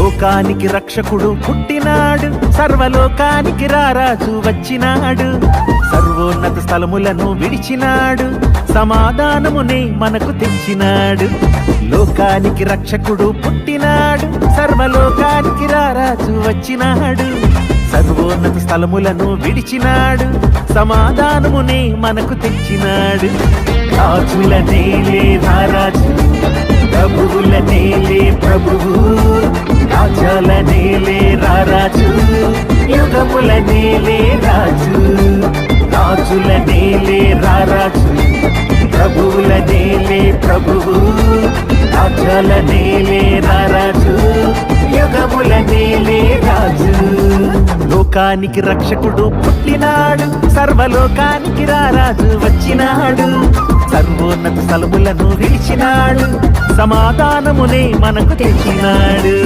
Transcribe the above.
లోకానికి రక్షకుడు పుట్టినాడు, సర్వలోకానికి రారాజు వచ్చినాడు. సర్వోన్నత స్థలములను విడిచినాడు, సమాధానమునే మనకు తెచ్చినాడు. లోకానికి రక్షకుడు పుట్టినాడు, సర్వలోకానికి రారాజు వచ్చినాడు. సర్వోన్నత స్థలములను విడిచినాడు, సమాధానమునే మనకు తెచ్చినాడు. రాజుల నేలే రారాజు, ప్రభువుల నేలే ప్రభువు, రాజాల నేలే రారాజు, యుగముల నేలే రాజు. రాజుల నేలే రారాజు, ప్రభువుల నేలే ప్రభువు, రాజాల నేలే రారాజు, యుగముల నేలే రాజు. లోకానికి రక్షకుడు పుట్టినాడు, సర్వలోకానికి రారాజు వచ్చినాడు. సర్వోన్నత స్థలములను విడిచినాడు, సమాధానమునే మనకు తెచ్చినాడు.